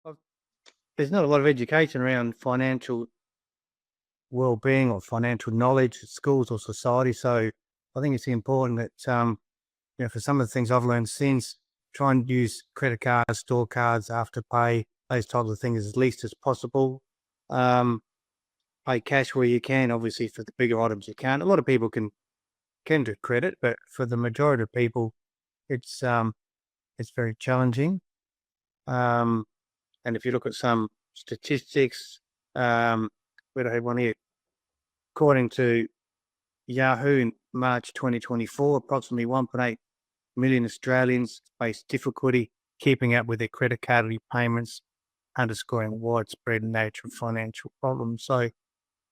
Well, there's not a lot of education around financial well-being or financial knowledge at schools or society. So I think it's important that, for some of the things I've learned since, try and use credit cards, store cards, Afterpay, those types of things as least as possible. Um, Pay cash where you can. Obviously, for the bigger items, you can't. A lot of people can do credit, but for the majority of people, it's it's very challenging. Um, and if you look at some statistics, we don't have one here. According to Yahoo in March 2024, approximately 1.8 million Australians face difficulty keeping up with their credit card repayments, underscoring widespread nature of financial problems. So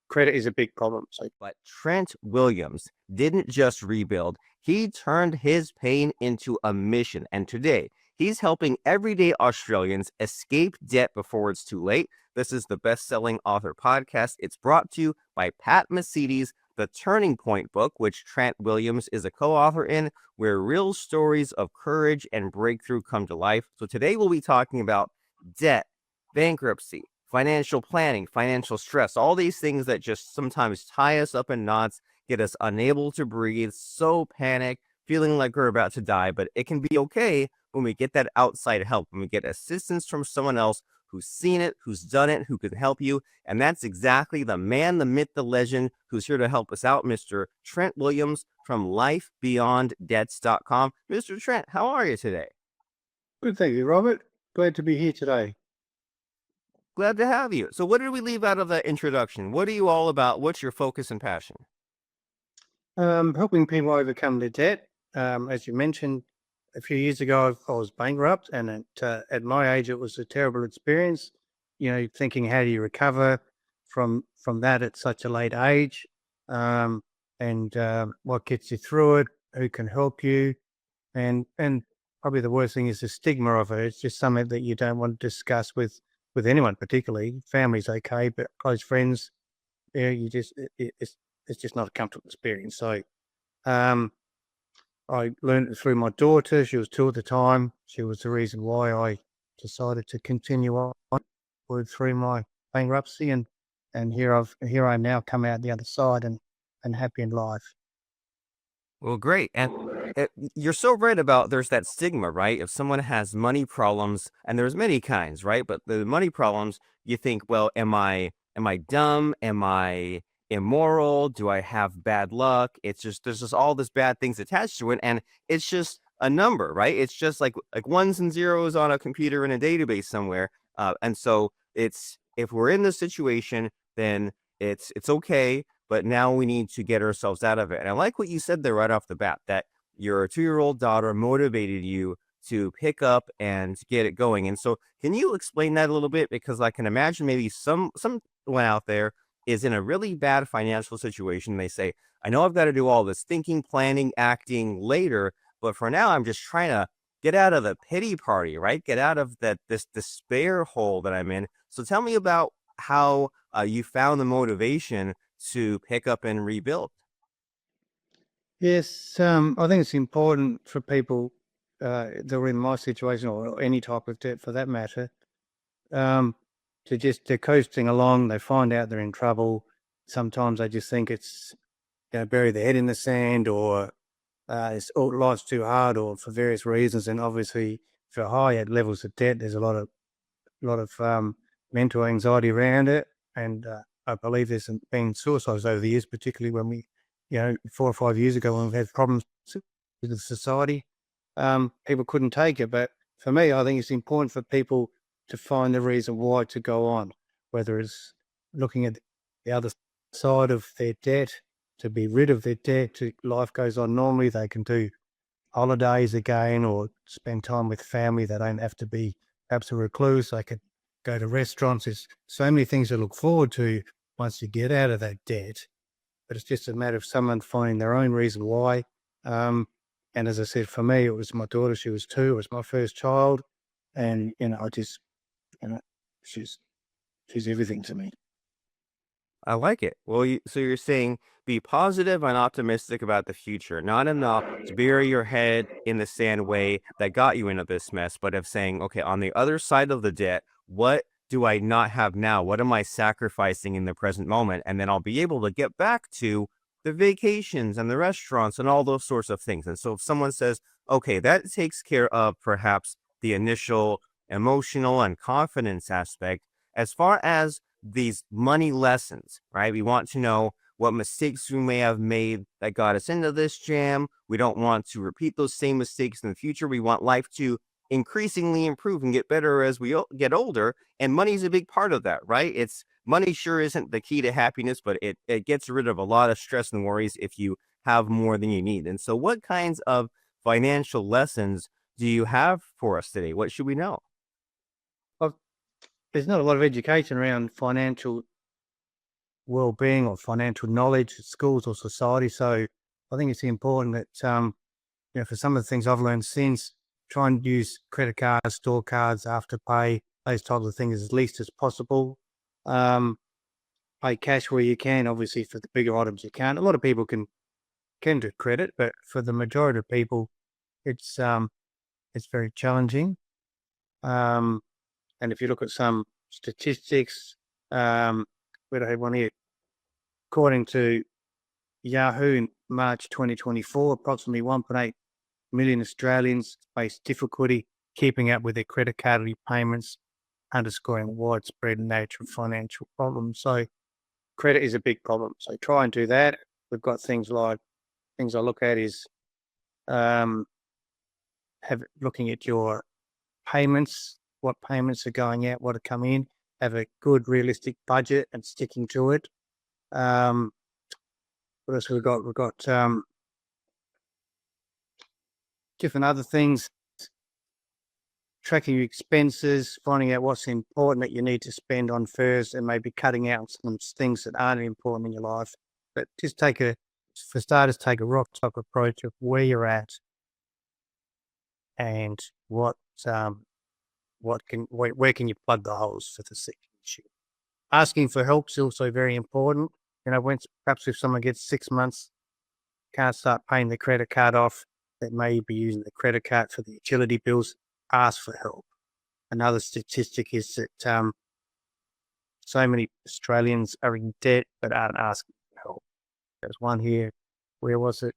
credit is a big problem. So But Trent Williams didn't just rebuild, he turned his pain into a mission. And today, he's helping everyday Australians escape debt before it's too late. This is the best-selling author podcast. It's brought to you by Pat Mesiti's The Turning Point book, which Trent Williams is a co-author in, where real stories of courage and breakthrough come to life. So today we'll be talking about debt, bankruptcy, financial planning, financial stress, all these things that just sometimes tie us up in knots, get us unable to breathe, so panicked, feeling like we're about to die. But it can be okay when we get that outside help, when we get assistance from someone else who's seen it, who's done it, who can help you. And that's exactly the man, the myth, the legend who's here to help us out, Mr. Trent Williams from lifebeyonddebts.com. Mr. Trent, how are you today? good, thank you, Robert. Glad to be here today. Glad to have you. So what did we leave out of that introduction? What are you all about? What's your focus and passion? Helping people overcome their debt. As you mentioned, a few years ago, I was bankrupt, and at my age, it was a terrible experience. Thinking how do you recover from that at such a late age, and what gets you through it, who can help you, and probably the worst thing is the stigma of it. It's just something that you don't want to discuss with anyone, particularly family's okay, but close friends, you just it's just not a comfortable experience. So I learned it through my daughter. She was 2 at the time. She was the reason why I decided to continue on through my bankruptcy, and here I am now, come out the other side and happy in life. Well, great. And you're so right about there's that stigma, right? If someone has money problems, and there's many kinds, right? But the money problems, you think, well, am I dumb? Am I immoral? Do I have bad luck? It's just there's just all this bad things attached to it, and it's just a number, right? It's just like ones and zeros on a computer in a database somewhere. And so it's if we're in this situation, then it's okay. But now we need to get ourselves out of it. And I like what you said there right off the bat, that your 2-year-old daughter motivated you to pick up and get it going. And so can you explain that a little bit? Because I can imagine maybe someone out there is in a really bad financial situation. They say, I know I've got to do all this thinking, planning, acting later, but for now, I'm just trying to get out of the pity party, right? Get out of this despair hole that I'm in. So tell me about how you found the motivation to pick up and rebuild. Yes, I think it's important for people that are in my situation, or any type of debt for that matter, they're coasting along. They find out they're in trouble. Sometimes they just think it's bury their head in the sand, or life's too hard, or for various reasons. And obviously, for higher levels of debt, there's a lot of mental anxiety around it, and I believe there's been suicides over the years, particularly when we, 4 or 5 years ago, when we've had problems with the society. People couldn't take it. But for me, I think it's important for people to find the reason why to go on, whether it's looking at the other side of their debt, to be rid of their debt, life goes on normally. They can do holidays again, or spend time with family. They don't have to be perhaps a recluse. They could go to restaurants. There's so many things to look forward to once you get out of that debt. But it's just a matter of someone finding their own reason why. And as I said, for me, it was my daughter. She was 2. It was my first child. And, I just, she's everything to me. I like it. Well, so you're saying be positive and optimistic about the future, not enough to bury your head in the sand way that got you into this mess, but of saying, okay, on the other side of the debt, what do I not have now? What am I sacrificing in the present moment? And then I'll be able to get back to the vacations and the restaurants and all those sorts of things. And so if someone says, okay, that takes care of perhaps the initial emotional and confidence aspect, as far as these money lessons, right? We want to know what mistakes we may have made that got us into this jam. We don't want to repeat those same mistakes in the future. We want life to increasingly improve and get better as we get older. And money is a big part of that, right? It's money sure isn't the key to happiness, but it gets rid of a lot of stress and worries if you have more than you need. And so what kinds of financial lessons do you have for us today? What should we know? Well, there's not a lot of education around financial well-being or financial knowledge at schools or society. So I think it's important that, for some of the things I've learned since, try and use credit cards, store cards, afterpay, those types of things as least as possible. Pay cash where you can. Obviously, for the bigger items, you can't. A lot of people can do credit, but for the majority of people, it's very challenging. And if you look at some statistics, we don't have one here. According to Yahoo in March 2024, approximately 1.8 million Australians face difficulty keeping up with their credit card repayments, underscoring the widespread nature of financial problems. So credit is a big problem. So try and do that. We've got things I look at is looking at your payments, what payments are going out, what are coming in, have a good realistic budget and sticking to it. What else we've got? We've got different other things, tracking your expenses, finding out what's important that you need to spend on first, and maybe cutting out some things that aren't important in your life. But just for starters, take a rock top approach of where you're at and where can you plug the holes for the issue. Asking for help is also very important. Perhaps if someone gets 6 months, can't start paying the credit card off, that may be using the credit card for the utility bills, ask for help. Another statistic is that so many Australians are in debt but aren't asking for help. There's one here. Where was it?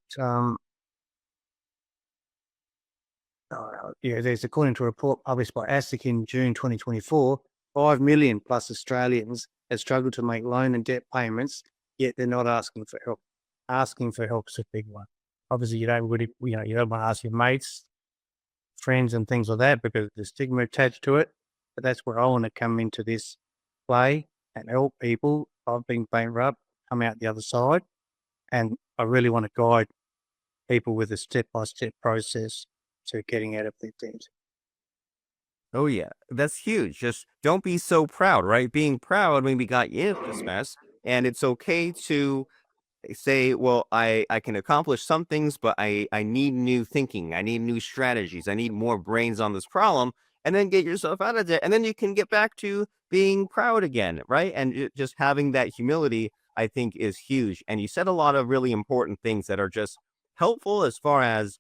There's, according to a report published by ASIC in June 2024, 5 million plus Australians have struggled to make loan and debt payments, yet they're not asking for help. Asking for help is a big one. Obviously, you don't want to ask your mates, friends, and things like that because there's stigma attached to it. But that's where I want to come into this play and help people. I've been bankrupt, come out the other side, and I really want to guide people with a step-by-step process to getting out of their debt. Oh, yeah. That's huge. Just don't be so proud, right? Being proud maybe got you into this mess. And it's okay to say, well, I can accomplish some things, but I need new thinking. I need new strategies. I need more brains on this problem. And then get yourself out of it. And then you can get back to being proud again, right? And just having that humility, I think, is huge. And you said a lot of really important things that are just helpful as far as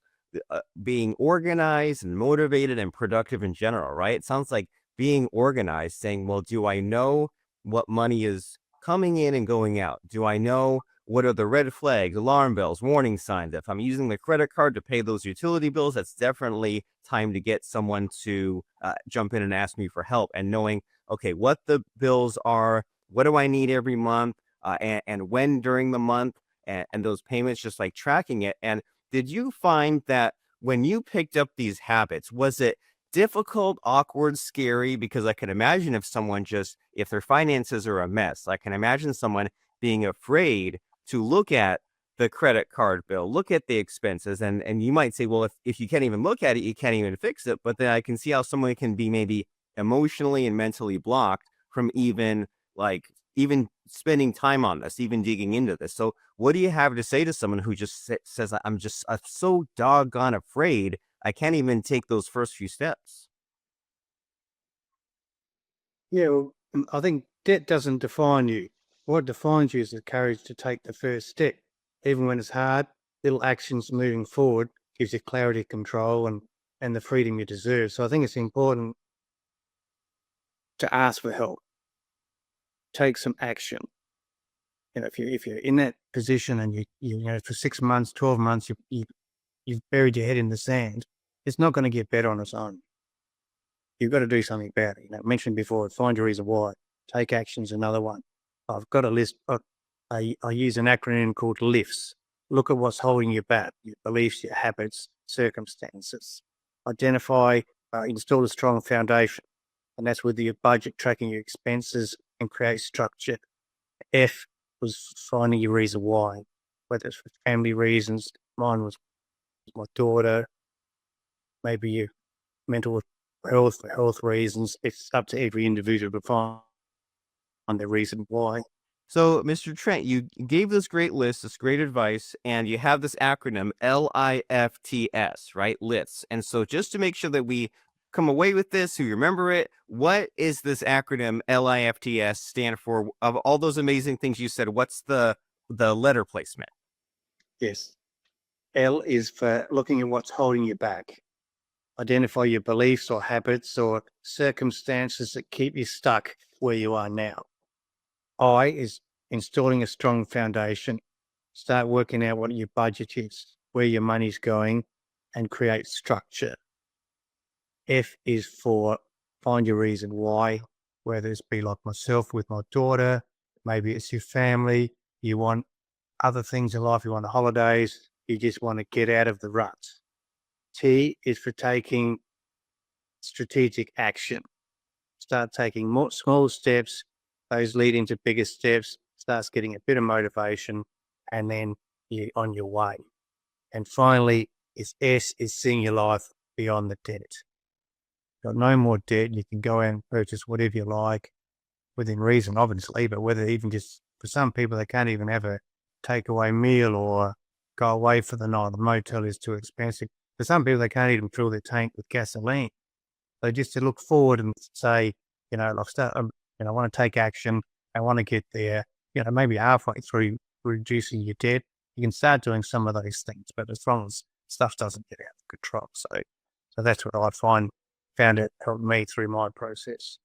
being organized and motivated and productive in general, right? It sounds like being organized, saying, well, do I know what money is coming in and going out? Do I know what are the red flags, alarm bells, warning signs? If I'm using the credit card to pay those utility bills, that's definitely time to get someone to jump in and ask me for help. And knowing, okay, what the bills are, what do I need every month, and when during the month, and those payments, just like tracking it. And did you find that when you picked up these habits, was it difficult, awkward, scary? Because I can imagine if their finances are a mess, I can imagine someone being afraid to look at the credit card bill, look at the expenses. And you might say, well, if you can't even look at it, you can't even fix it. But then I can see how someone can be maybe emotionally and mentally blocked from even spending time on this, even digging into this. So what do you have to say to someone who just says, I'm so doggone afraid, I can't even take those first few steps? Yeah, well, I think debt doesn't define you. What defines you is the courage to take the first step. Even when it's hard, little actions moving forward gives you clarity, control, and the freedom you deserve. So I think it's important to ask for help. Take some action. If you're in that position and you for 6 months, 12 months, you've buried your head in the sand, it's not going to get better on its own. You've got to do something about it. I mentioned before, find your reason why. Take action's another one. I've got a list. I use an acronym called LIFTS. Look at what's holding you back, your beliefs, your habits, circumstances. Identify, install a strong foundation. And that's with your budget, tracking your expenses, and create structure. F was finding your reason why, whether it's for family reasons. Mine was my daughter, maybe your mental health for health reasons. It's up to every individual to find the reason why. So, Mr. Trent, you gave this great list, this great advice, and you have this acronym LIFTS, right? LIFTS. And so, just to make sure that we come away with this, you remember it, what is this acronym LIFTS stand for? Of all those amazing things you said, what's the letter placement? Yes. L is for looking at what's holding you back. Identify your beliefs or habits or circumstances that keep you stuck where you are now. I is installing a strong foundation. Start working out what your budget is, where your money's going, and create structure. F is for find your reason why, whether it's be like myself with my daughter, maybe it's your family, you want other things in life, you want the holidays, you just want to get out of the rut. T is for taking strategic action. Start taking more small steps, those lead into bigger steps, starts getting a bit of motivation, and then you're on your way. And finally, S is seeing your life beyond the debt. Got no more debt, you can go out and purchase whatever you like, within reason, obviously, but whether even just, for some people, they can't even have a takeaway meal or go away for the night. The motel is too expensive. For some people, they can't even fill their tank with gasoline. So just to look forward and say, like I want to take action. I want to get there. Maybe halfway through reducing your debt, you can start doing some of those things. But as long as stuff doesn't get out of control, so that's what I found it helped me through my process.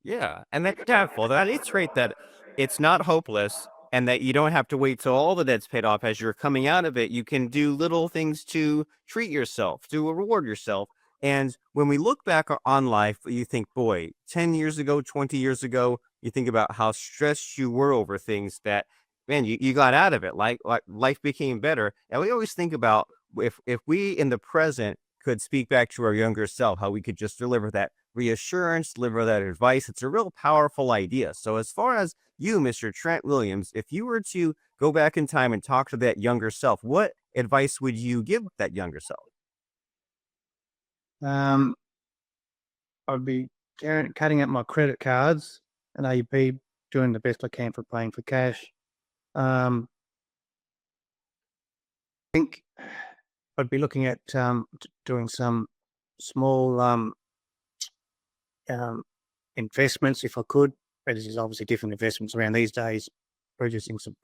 Yeah, and that's doubtful. That it's great that it's not hopeless and that you don't have to wait till all the debt's paid off. As you're coming out of it, you can do little things to treat yourself, to reward yourself. And when we look back on life, you think, boy, 10 years ago, 20 years ago, you think about how stressed you were over things that, man, you got out of it. Like life became better. And we always think about if we in the present could speak back to our younger self, how we could just deliver that reassurance, deliver that advice. It's a real powerful idea. So as far as you, Mr. Trent Williams, if you were to go back in time and talk to that younger self, what advice would you give that younger self? I'd be cutting out my credit cards and AB, doing the best I can for paying for cash. I think I'd be looking at doing some small investments if I could. There's obviously different investments around these days, purchasing some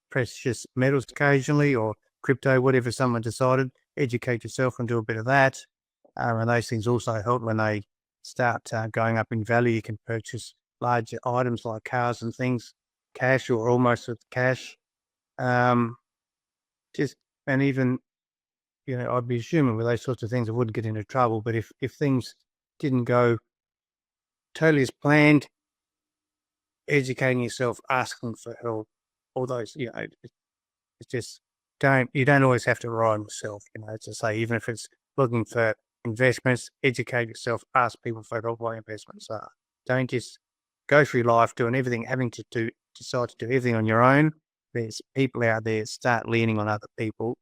precious metals occasionally or crypto, whatever someone decided. Educate yourself and do a bit of that. And those things also help when they start going up in value. You can purchase larger items like cars and things, cash or almost with cash. And even, I'd be assuming with those sorts of things, I wouldn't get into trouble. But if things didn't go totally as planned, educating yourself, asking for help, all those, it's just you don't always have to rely on yourself, to say, even if it's looking for investments, educate yourself, ask people for help what investments are. Don't just go through life doing everything, decide to do everything on your own. There's people out there start leaning on other people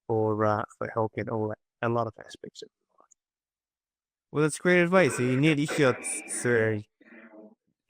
for help in a lot of aspects of life. Well, that's great advice. You need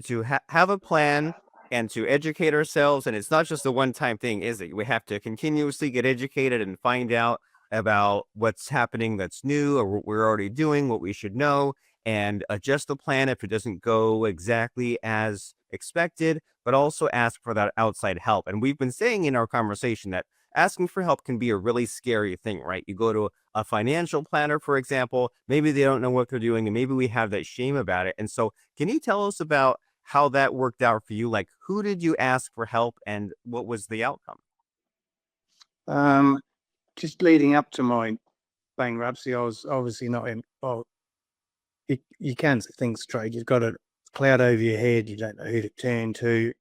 to have a plan and to educate ourselves. And it's not just a one-time thing, is it? We have to continuously get educated and find out about what's happening that's new or what we're already doing, what we should know, and adjust the plan if it doesn't go exactly as expected, but also ask for that outside help. And we've been saying in our conversation that asking for help can be a really scary thing, right? You go to a financial planner, for example, maybe they don't know what they're doing, and maybe we have that shame about it. And so, can you tell us about how that worked out for you? Like, who did you ask for help, and what was the outcome? Um, just leading up to my bankruptcy, I was obviously not in. Well, you can't think straight. You've got a cloud over your head. You don't know who to turn to.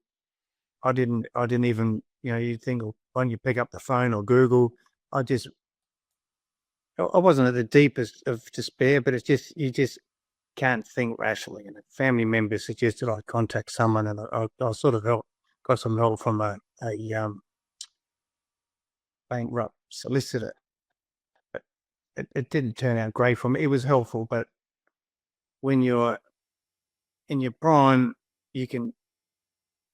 I didn't even. You think when you pick up the phone or Google, I just. I wasn't at the deepest of despair, but it's just you just can't think rationally. And a family member suggested I contact someone, and I sort of got some help from a bankrupt solicitor. But it didn't turn out great for me. It was helpful, but when you're in your prime, you can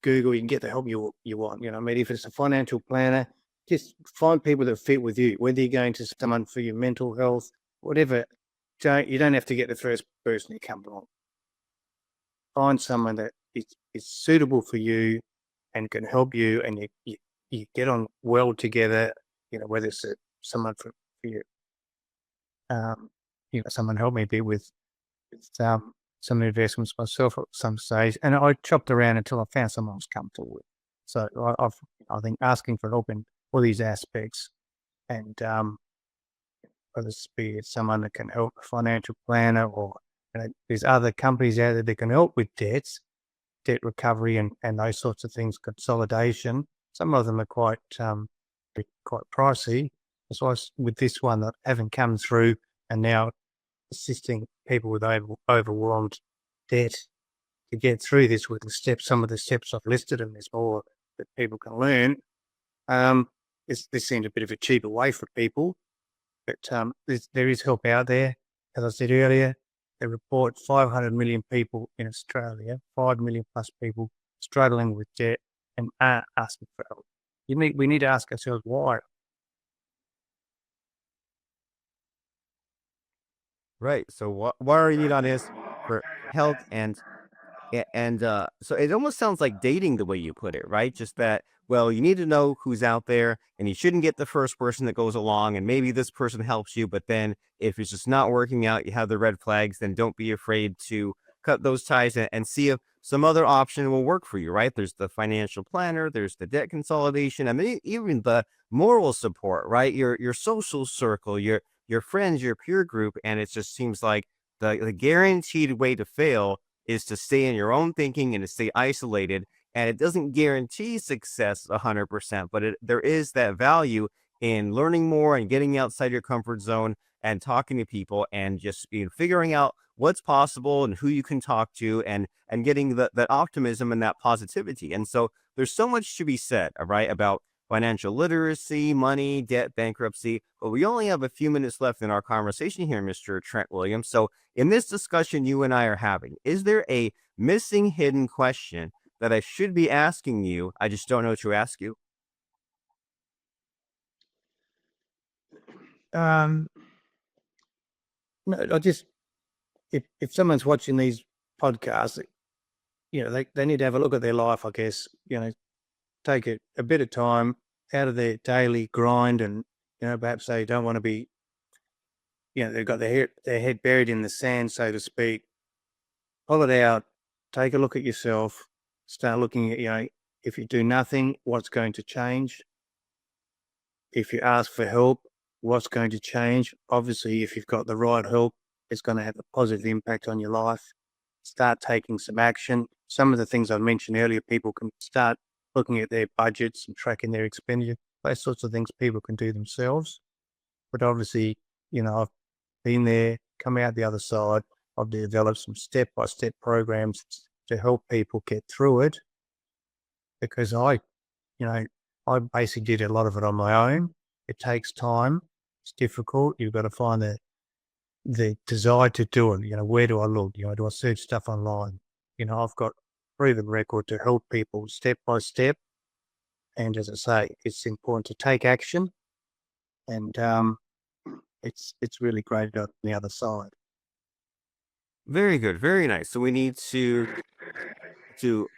Google, you can get the help you want. I mean, if it's a financial planner, just find people that fit with you. Whether you're going to someone for your mental health, whatever, you don't have to get the first person who comes along. Find someone that is suitable for you and can help you, and you get on well together. Whether it's someone for you. Someone helped me a bit with some investments myself at some stage, and I chopped around until I found someone I was comfortable with. So I think asking for help in all these aspects, and whether it's be someone that can help, a financial planner, or there's other companies out there that can help with debt recovery, and those sorts of things, consolidation. Some of them are quite pricey. That's why with this one that haven't come through, and now assisting people with overwhelmed debt to get through this with some of the steps I've listed, and there's more that people can learn. This seems a bit of a cheaper way for people, but there is help out there. As I said earlier, they report 500 million people in Australia, 5 million plus people struggling with debt and aren't asking for help. We need to ask ourselves why. Right. So why are you need on this for help? So it almost sounds like dating the way you put it, right? Just that, well, you need to know who's out there, and you shouldn't get the first person that goes along, and maybe this person helps you, but then if it's just not working out, you have the red flags, then don't be afraid to cut those ties and see if some other option will work for you, right? There's the financial planner, there's the debt consolidation, I mean, even the moral support, right? Your social circle, your friends, your peer group, and it just seems like the guaranteed way to fail is to stay in your own thinking and to stay isolated. And it doesn't guarantee success 100%, but there is that value in learning more and getting outside your comfort zone and talking to people and just figuring out what's possible and who you can talk to and getting that optimism and that positivity. And so there's so much to be said, all right, about financial literacy, money, debt, bankruptcy. But we only have a few minutes left in our conversation here, Mr. Trent Williams. So in this discussion you and I are having, is there a missing hidden question that I should be asking you? I just don't know to ask you. No, if someone's watching these podcasts, they need to have a look at their life, I guess. Take a bit of time out of their daily grind, and perhaps they don't want to be, they've got their head buried in the sand, so to speak. Pull it out, take a look at yourself, start looking at, if you do nothing, what's going to change? If you ask for help, what's going to change? Obviously, if you've got the right help, it's going to have a positive impact on your life. Start taking some action. Some of the things I mentioned earlier, people can start looking at their budgets and tracking their expenditure. Those sorts of things people can do themselves. But obviously, I've been there, come out the other side. I've developed some step-by-step programs to help people get through it, because I basically did a lot of it on my own. It takes time. It's difficult. You've got to find the desire to do it. Where do I look? Do I search stuff online? I've got proven record to help people step by step. And as I say, it's important to take action, and it's really great on the other side. Very good. Very nice. So we need to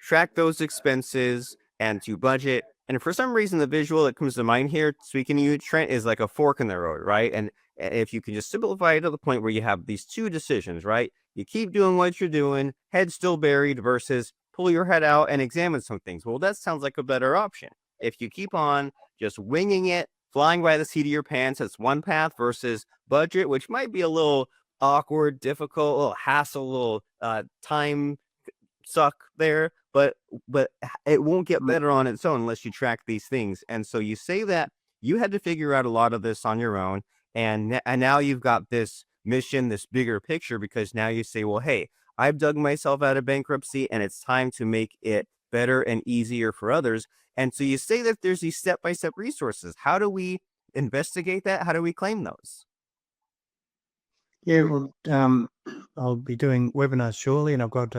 track those expenses and to budget And for some reason, the visual that comes to mind here, speaking to you, Trent, is like a fork in the road, right? And if you can just simplify it to the point where you have these two decisions, right? You keep doing what you're doing, head still buried, versus pull your head out and examine some things. Well, that sounds like a better option. If you keep on just winging it, flying by the seat of your pants, that's one path, versus budget, which might be a little awkward, difficult, a little hassle, a little time suck there, but it won't get better on its own unless you track these things. And so you say that you had to figure out a lot of this on your own, and now you've got this mission, this bigger picture, because now you say, well, hey, I've dug myself out of bankruptcy, and it's time to make it better and easier for others. And so you say that there's these step-by-step resources. How do we investigate that? How do we claim those? Yeah, well, I'll be doing webinars shortly, and I've got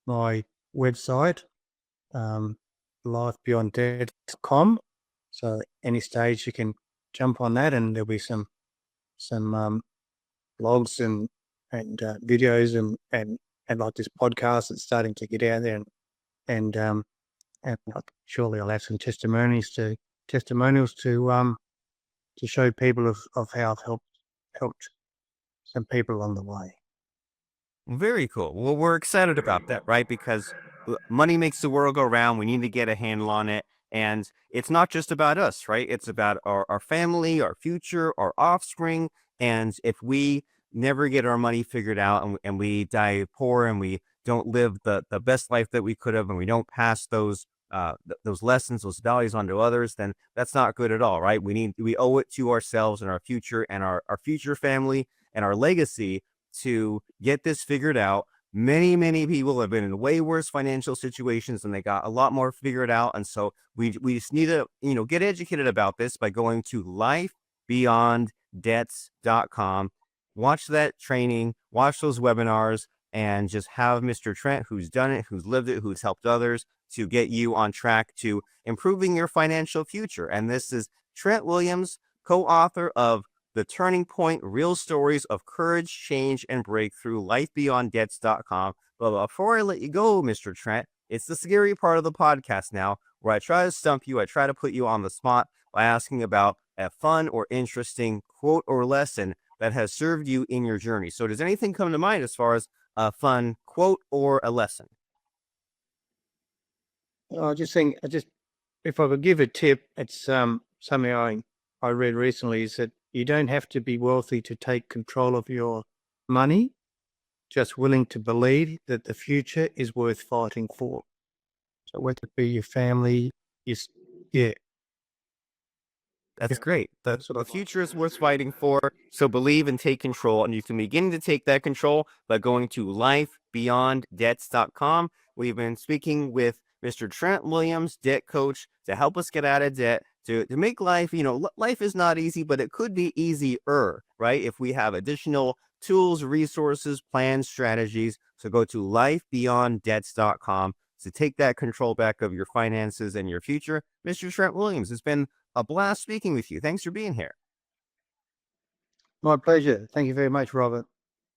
my website, lifebeyonddebt.com. So any stage you can jump on that, and there'll be some blogs and videos and like this podcast that's starting to get out there, and surely I'll have some testimonials to show people of how I've helped some people along the way. Very cool. Well, we're excited about that, right? Because money makes the world go round. We need to get a handle on it. And it's not just about us, right? It's about our family, our future, our offspring. And if we never get our money figured out, and we die poor, and we don't live the best life that we could have, and we don't pass those lessons, those values on to others, then that's not good at all, right? We owe it to ourselves and our future, and our future family and our legacy to get this figured out. Many, many people have been in way worse financial situations, and they got a lot more figured out. And so we just need to, get educated about this by going to lifebeyonddebts.com, watch that training, watch those webinars, and just have Mr. Trent, who's done it, who's lived it, who's helped others, to get you on track to improving your financial future. And this is Trent Williams, co-author of The Turning Point, Real Stories of Courage, Change, and Breakthrough, lifebeyonddebts.com. But before I let you go, Mr. Trent, it's the scary part of the podcast now, where I try to stump you. I try to put you on the spot by asking about a fun or interesting quote or lesson that has served you in your journey. So does anything come to mind as far as a fun quote or a lesson? I just think, if I could give a tip, it's something I read recently, is that you don't have to be wealthy to take control of your money, just willing to believe that the future is worth fighting for. So whether it be your family, yeah. That's great. The future is worth fighting for. So believe and take control. And you can begin to take that control by going to lifebeyonddebts.com. We've been speaking with Mr. Trent Williams, debt coach, to help us get out of debt, to make life, life is not easy, but it could be easier, right? If we have additional tools, resources, plans, strategies. So go to lifebeyonddebts.com to take that control back of your finances and your future. Mr. Trent Williams, it's been a blast speaking with you. Thanks for being here. My pleasure. Thank you very much, Robert.